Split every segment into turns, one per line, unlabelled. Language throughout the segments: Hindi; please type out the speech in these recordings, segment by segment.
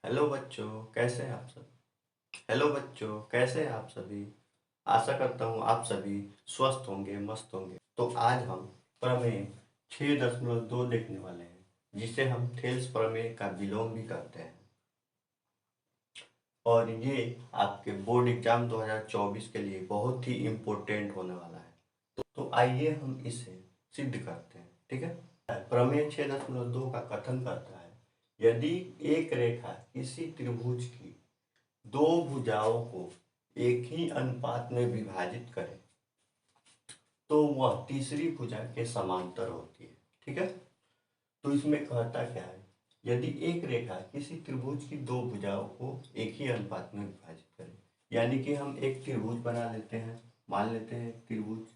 हेलो बच्चों, कैसे हैं आप सब। हेलो बच्चों, कैसे हैं आप सभी। आशा करता हूँ आप सभी स्वस्थ होंगे, मस्त होंगे। तो आज हम प्रमेय 6.2 देखने वाले हैं, जिसे हम थेल्स प्रमेय का विलोम भी कहते हैं। और ये आपके बोर्ड एग्जाम 2024 के लिए बहुत ही इम्पोर्टेंट होने वाला है। तो आइए हम इसे सिद्ध करते हैं, ठीक है। प्रमेय 6.2 का कथन करता है, यदि एक रेखा किसी त्रिभुज की दो भुजाओं को एक ही अनुपात में विभाजित करे तो वह तीसरी भुजा के समांतर होती है, ठीक है। तो इसमें कहता क्या है, यदि एक रेखा किसी त्रिभुज की दो भुजाओं को एक ही अनुपात में विभाजित करे, यानी कि हम एक त्रिभुज बना लेते हैं। मान लेते हैं त्रिभुज,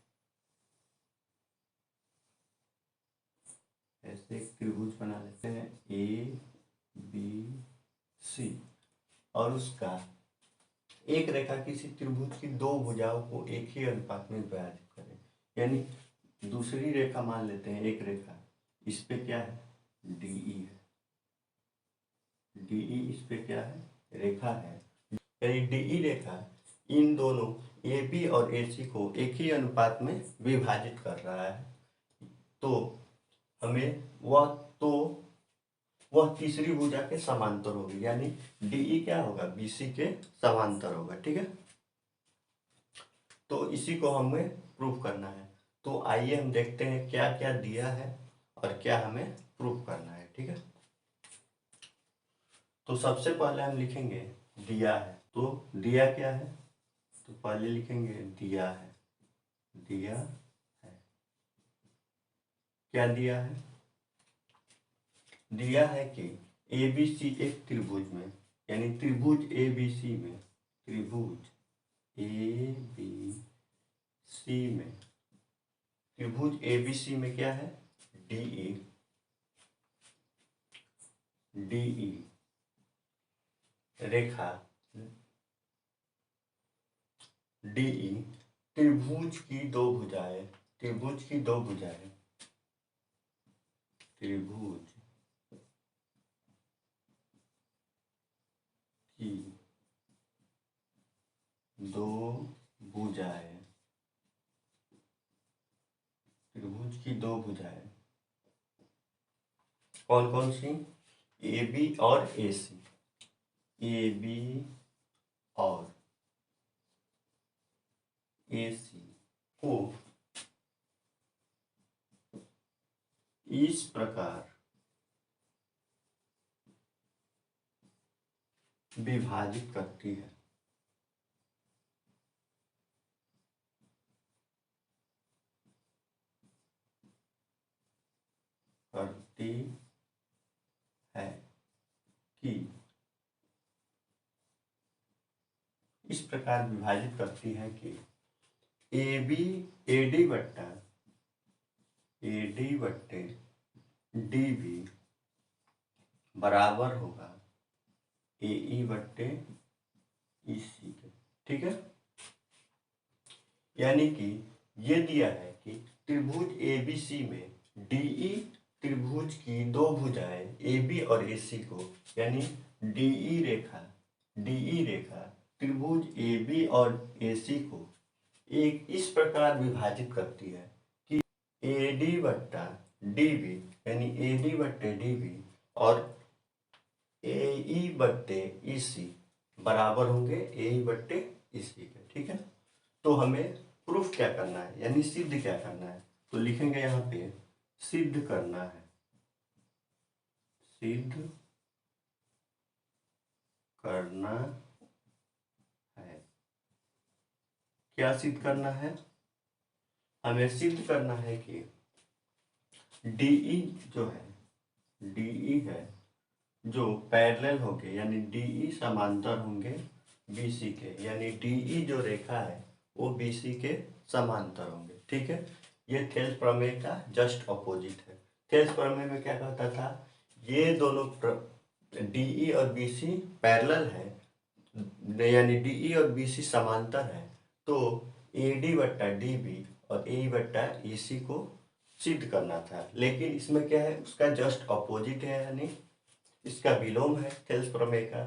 ऐसे एक त्रिभुज बना लेते हैं ए बी सी, और उसका एक रेखा किसी त्रिभुज की दो भुजाओं को एक ही अनुपात में विभाजित करें, यानी दूसरी रेखा मान लेते हैं, एक रेखा इस पे क्या है, डीई है। डीई इस पे क्या है, रेखा है। यानी डीई रेखा इन दोनों ए बी और ए सी को एक ही अनुपात में विभाजित कर रहा है। तो हमें तो वह तीसरी भुजा के समांतर होगी, यानी डीई क्या होगा, बीसी के समांतर होगा, ठीक है। तो इसी को हमें प्रूफ करना है। तो आइए हम देखते हैं क्या क्या दिया है और क्या हमें प्रूफ करना है, ठीक है। तो सबसे पहले हम लिखेंगे दिया है। तो दिया क्या है, तो पहले लिखेंगे दिया है। दिया है, क्या दिया है, दिया है कि ए बी सी एक त्रिभुज में, यानी त्रिभुज ए बी सी में, त्रिभुज ए बी सी में, त्रिभुज ए बी सी में क्या है, डीई, डीई रेखा डीई त्रिभुज की दो भुजाएं, त्रिभुज की दो भुजाएं, त्रिभुज की दो भुजाएं, त्रिभुज की दो भुजाएं कौन कौन सी, ए बी और ए सी, ए बी और ए सी को इस प्रकार विभाजित करती है, करती है कि इस प्रकार विभाजित करती है कि ए बी ए डी बट्टा ए डी बट्टे डी बी बराबर होगा ए ई बट्टे ई सी के, ठीक है। यानी कि ये दिया है कि त्रिभुज ए बी सी में डीई त्रिभुज की दो भुजाएं ए बी और ए सी को, यानी डीई रेखा त्रिभुज ए बी और ए सी को एक इस प्रकार विभाजित करती है कि ए डी बट्टा डी बी, यानी ए डी बट्टे डी बी और ए ई बट्टे ई सी बराबर होंगे ए ई बट्टे ई सी के, ठीक है। तो हमें प्रूफ क्या करना है, यानी सिद्ध क्या करना है, तो लिखेंगे यहाँ पे सिद्ध करना है, सिद्ध करना है। क्या सिद्ध करना है, हमें सिद्ध करना है कि डीई जो है, डीई है जो पैरेलल होंगे, यानी डीई समांतर होंगे बीसी के, यानी डीई जो रेखा है वो बीसी के समांतर होंगे, ठीक है। ये थेल्स प्रमेय का जस्ट अपोजिट है। थेल्स प्रमेय में क्या कहता था, ये दोनों डीई और बीसी पैरेलल है, यानी डीई और बीसी समांतर है, तो ए डी बट्टा डी बी और ए बट्टा ई सी को सिद्ध करना था। लेकिन इसमें क्या है, उसका जस्ट अपोजिट है, यानी इसका विलोम है थेल्स प्रमेय का।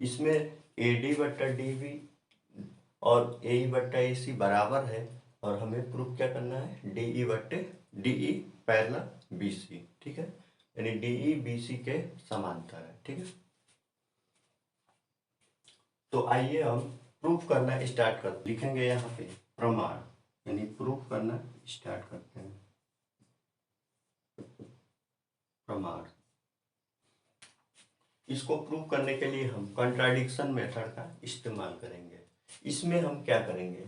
इसमें AD बट्टा DB और AE बट्टा AC बराबर है, और हमें प्रूफ क्या करना है, DE बट्टे DE पैरेलल BC, ठीक है, यानी DE BC के समांतर है, ठीक है। तो आइए हम प्रूफ करना स्टार्ट करते, लिखेंगे यहाँ पे प्रमाण, यानी प्रूफ करना स्टार्ट करते हैं। प्रमाण, इसको प्रूव करने के लिए हम कंट्राडिक्शन मेथड का इस्तेमाल करेंगे। इसमें हम क्या करेंगे,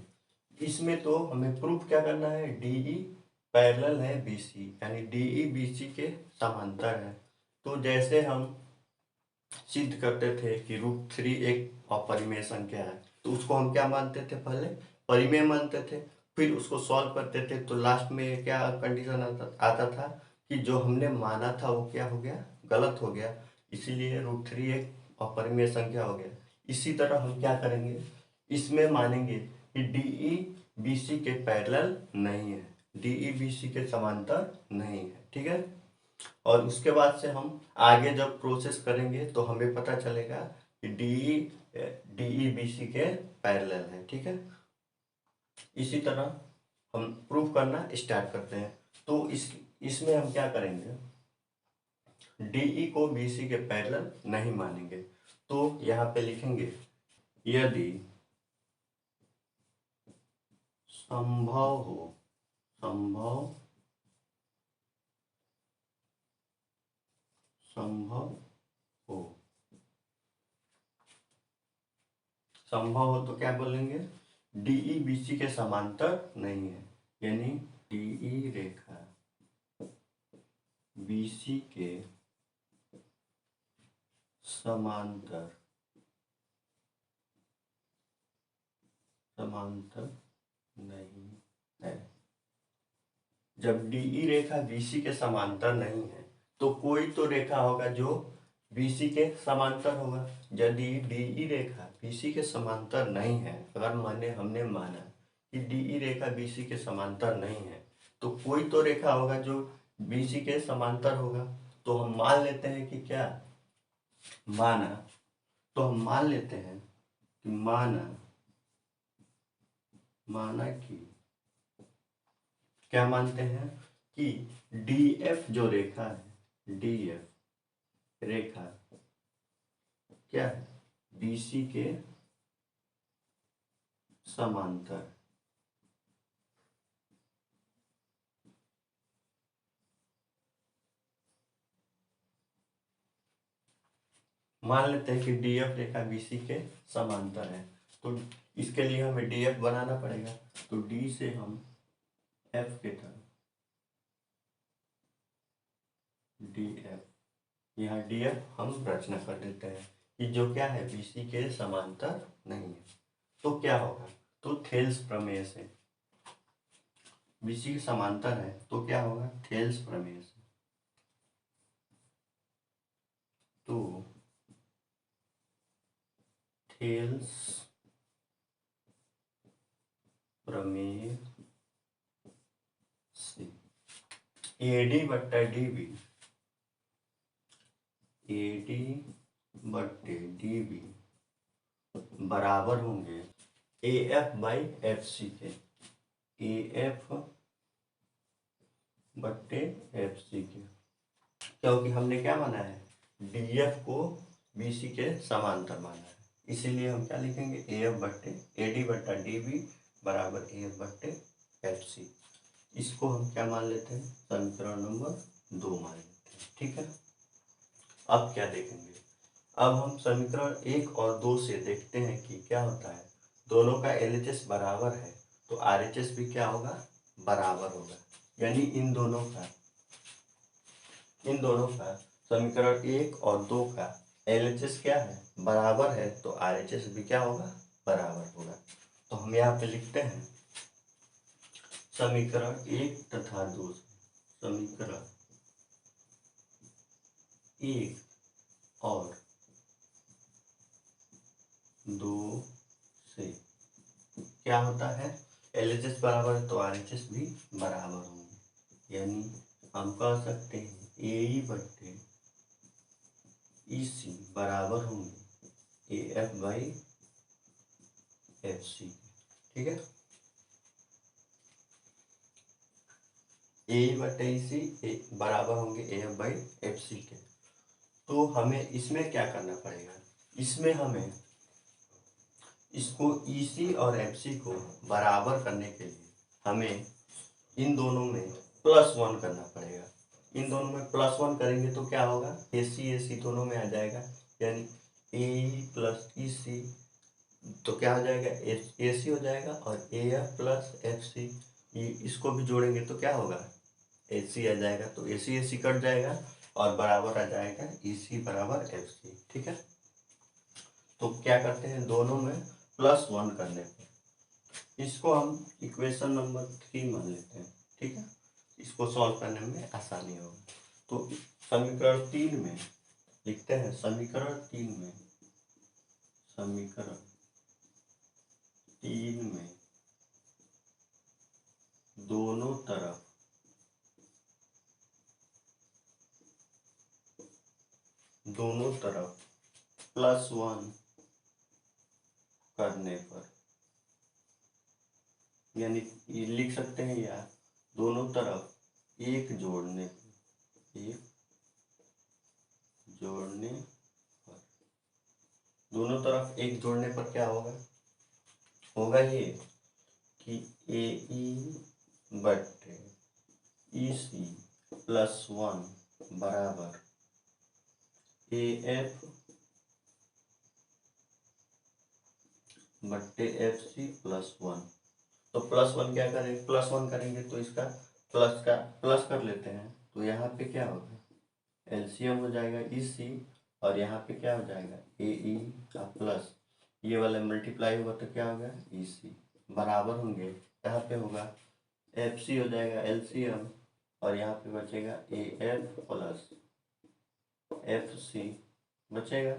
इसमें तो हमें प्रूफ क्या करना है, DE पैरेलल है BC, यानी DE BC के समांतर है। तो जैसे हम सिद्ध करते थे कि √3 एक अपरिमेय संख्या है, तो उसको हम क्या मानते थे, पहले परिमेय मानते थे, फिर उसको सॉल्व करते थे, तो लास्ट में क्या कंडीशन आता था कि जो हमने माना था वो क्या हो गया, गलत हो गया, इसीलिए √3 एक अपरिमेय संख्या हो गया। इसी तरह हम क्या करेंगे, इसमें मानेंगे कि DE BC के पैरेलल नहीं है, DE BC के समांतर नहीं है, ठीक है। और उसके बाद से हम आगे जब प्रोसेस करेंगे तो हमें पता चलेगा कि DE BC के पैरेलल है, ठीक है। इसी तरह हम प्रूफ करना स्टार्ट करते हैं। तो इसमें हम क्या करेंगे, DE को BC के पैरेलल नहीं मानेंगे, तो यहाँ पे लिखेंगे यदि संभव हो, संभव हो तो क्या बोलेंगे, DE BC के समांतर नहीं है, यानी DE रेखा BC के समांतर नहीं है। जब DE रेखा BC के समांतर नहीं है तो कोई तो रेखा होगा जो BC के समांतर होगा। यदि DE रेखा BC के समांतर नहीं है, अगर हमने माना कि DE रेखा BC के समांतर नहीं है, तो कोई तो रेखा होगा जो BC के समांतर होगा। तो हम मान लेते हैं कि क्या माना, तो हम मान लेते हैं कि माना कि क्या मानते हैं कि DF जो रेखा है, DF रेखा क्या है, BC के समांतर। मान लेते हैं कि DF रेखा BC के समांतर है, तो इसके लिए हमें DF बनाना पड़ेगा। तो D से हम F के तरफ DF, यहाँ DF हम रचना कर देते हैं कि जो क्या है, BC के समांतर नहीं है। तो क्या होगा, तो थेल्स प्रमेय से BC के समांतर है, तो क्या होगा, थेल्स प्रमेय से, तो थेल्स प्रमेय से AD बट्टा DB बराबर होंगे AF बाई FC के, AF बट्टे FC के, क्योंकि हमने क्या माना है, DF को BC के समांतर माना है, इसीलिए हम क्या लिखेंगे, AF बट्टे AD बट्टा DB बराबर AF बट्टे FC। इसको हम क्या मान लेते हैं, समीकरण नंबर 2 मान लेते हैं, ठीक है। अब क्या देखेंगे, अब हम समीकरण 1 और 2 से देखते हैं कि क्या होता है, दोनों का LHS बराबर है तो RHS भी क्या होगा, बराबर होगा, यानी इन दोनों का समीकरण 1 और 2 का LHS क्या है, बराबर है, तो RHS भी क्या होगा, बराबर होगा। तो हम यहाँ पे लिखते हैं समीकरण 1 तथा 2 से, समीकरण 1 और 2 से क्या होता है, LHS बराबर है तो RHS भी बराबर होंगे, यानी हम कह सकते हैं AE बट्टे बराबर होंगे A F by F C. ठीक है, ए बटे सी बराबर होंगे A F by F C के। तो हमें इसमें क्या करना पड़ेगा, इसमें हमें इसको ईसी और एफसी को बराबर करने के लिए हमें इन दोनों में +1 करना पड़ेगा। इन दोनों में +1 करेंगे तो क्या होगा, एसी दोनों में आ जाएगा, यानी ए प्लस ई सी, तो क्या हो जाएगा, ए सी हो जाएगा, और A F plus F C, ये इसको भी जोड़ेंगे तो क्या होगा, ए सी आ जाएगा। तो ए सी कट जाएगा और बराबर आ जाएगा ई सी बराबर एफ सी। ठीक है, तो क्या करते हैं, दोनों में +1 करने पर इसको हम इक्वेशन नंबर 3 मान लेते हैं। ठीक है, इसको सॉल्व करने में आसानी होगी। तो समीकरण 3 में लिखते हैं, समीकरण 3 में दोनों तरफ +1 करने पर, यानी ये लिख सकते हैं, या दोनों तरफ एक जोड़ने पर, दोनों तरफ एक जोड़ने पर क्या होगा ये कि ए ई बटे ई सी +1 बराबर ए एफ बटे एफ सी +1। तो +1 क्या करेंगे, +1 करेंगे तो इसका प्लस कर लेते हैं, तो यहाँ पे क्या होगा, एलसीएम हो जाएगा ई सी, और यहाँ पे क्या हो जाएगा, ए ई का प्लस, ये वाला मल्टीप्लाई होगा तो क्या होगा, ई सी बराबर होंगे, यहाँ पे होगा एफ सी हो जाएगा एलसीएम, और यहाँ पे बचेगा A F plus F C बचेगा,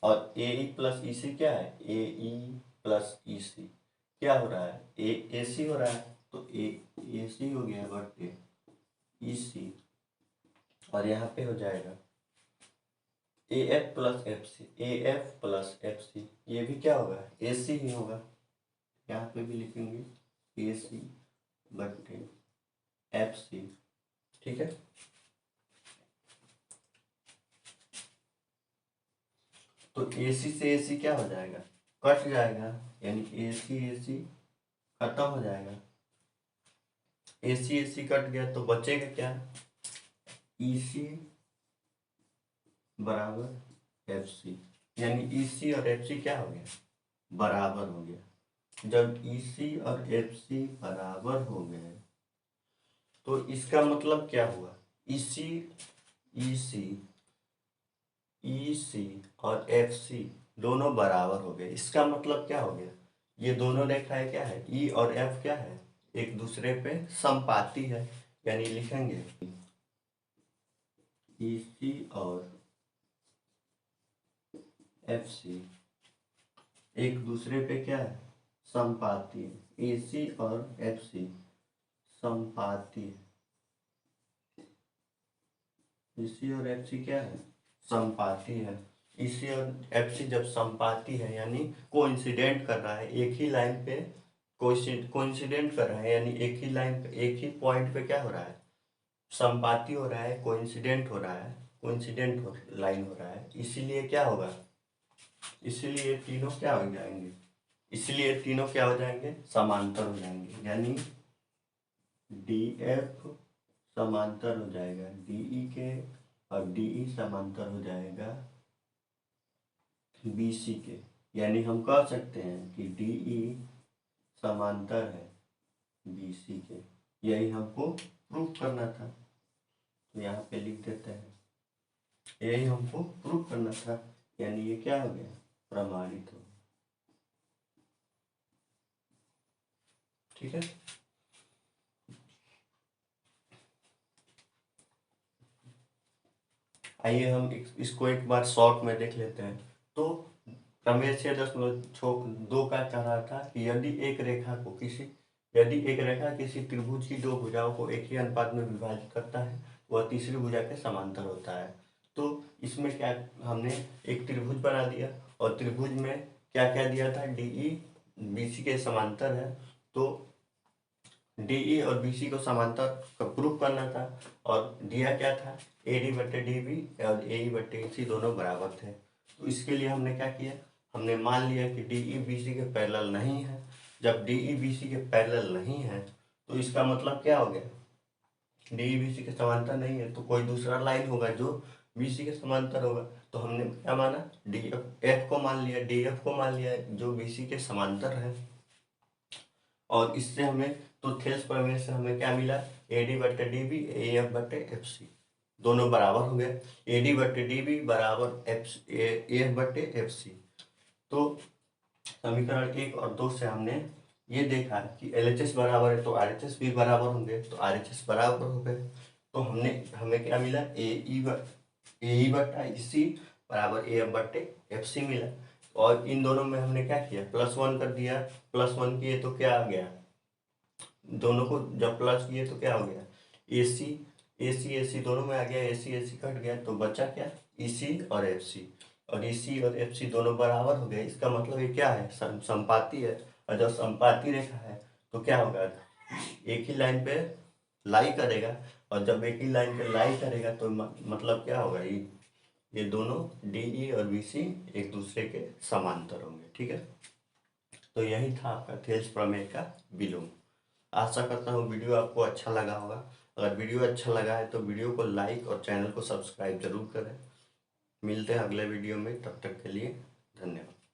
और ए ई प्लस ई सी क्या है, ए ई प्लस ई सी क्या हो रहा है, ए सी हो रहा है, तो ए सी हो गया बटे ई सी, और यहाँ पे हो जाएगा A F plus F C, ये भी क्या होगा, ए सी ही होगा, यहाँ पे भी लिखेंगे ए सी बटे एफ सी। ठीक है, तो ए सी से ए सी क्या हो जाएगा, कट जाएगा, यानी ए सी खत्म हो जाएगा, ए सी कट गया तो बचेगा क्या, ई सी बराबर एफ सी, यानी ई सी और एफ सी क्या हो गया, बराबर हो गया। जब ई सी और एफ सी बराबर हो गए तो इसका मतलब क्या हुआ, ई सी और एफ सी दोनों बराबर हो गए। इसका मतलब क्या हो गया, ये दोनों रेखाएं क्या है, ई और एफ क्या है, एक दूसरे पे समपाती है, यानी लिखेंगे ई सी और एफ सी एक दूसरे पे क्या है, समपाती है, ए सी और एफ सी समपाती है, ई सी और एफ सी क्या है, समपाती है। ई सी और एफ सी जब समपाती है यानी कोइंसिडेंट कर रहा है, एक ही लाइन पे कोइंसिडेंट कर रहा है, यानी एक ही लाइन पे एक ही पॉइंट पे क्या हो रहा है, समपाती हो रहा है, कोइंसिडेंट हो रहा है, लाइन हो रहा है, इसीलिए क्या होगा, इसलिए तीनों क्या हो जाएंगे, समांतर हो जाएंगे, यानी डी एफ समांतर हो जाएगा डीई के, और डीई समांतर हो जाएगा बीसी के, यानी हम कह सकते हैं कि डीई समांतर है बीसी के। यही हमको प्रूफ करना था, तो यहाँ पे लिख देते हैं, यही हमको प्रूफ करना था, यानी ये क्या हो गया, प्रमाणित हो। ठीक है, आइए हम इसको एक बार शॉर्ट में देख लेते हैं। तो प्रमेय 6.2 का कह रहा था कि यदि एक रेखा किसी त्रिभुज की दो भुजाओं को एक ही अनुपात में विभाजित करता है, वह तीसरी भुजा के समांतर होता है। तो इसमें क्या हमने एक त्रिभुज बना दिया और त्रिभुज में क्या क्या दिया था, DE BC के समांतर है, तो DE और BC को समांतर का प्रूफ करना था और दिया क्या था, AD/DB और AE/AC दोनों बराबर थे। तो इसके लिए हमने क्या किया, हमने मान लिया कि DE BC के पैरेलल नहीं है। जब DE BC के पैरेलल नहीं है तो इसका मतलब क्या हो गया, DE BC के समांतर नहीं है तो कोई दूसरा लाइन होगा जो BC के समांतर होगा। तो हमने क्या माना, DF को मान लिया, DF को मान लिया जो BC के समांतर है। और इससे हमें तो थेल्स प्रमेय से हमें क्या मिला, AD/DB AF/FC दोनों बराबर हो गए। AD/DB बराबर AF/FC। तो समीकरण 1 और 2 से हमने ये देखा कि LHS बराबर है तो RHS भी बराबर होंगे, तो RHS बराबर हो गए। तो हमें क्या मिला, AE/EC बराबर AF/FC मिला। और इन दोनों में हमने क्या किया, +1 कर दिया। +1 किए तो क्या आ गया, दोनों को जब प्लस किए तो क्या हो गया, AC दोनों में आ गया, AC कट गया तो बचा क्या, EC और FC। और EC और FC दोनों बराबर हो गए। इसका मतलब ये क्या है, समपाती है। और जब समपाती रेखा है तो क्या होगा, एक ही लाइन पे लाई करेगा। और जब एक ही लाइन पे लाई करेगा तो मतलब क्या होगा, ये दोनों DE और BC एक दूसरे के समांतर होंगे। ठीक है, तो यही था आपका थेल्स प्रमेय का विलोम। आशा करता हूँ वीडियो आपको अच्छा लगा होगा। अगर वीडियो अच्छा लगा है तो वीडियो को लाइक और चैनल को सब्सक्राइब जरूर करें। मिलते हैं अगले वीडियो में, तब तक के लिए धन्यवाद।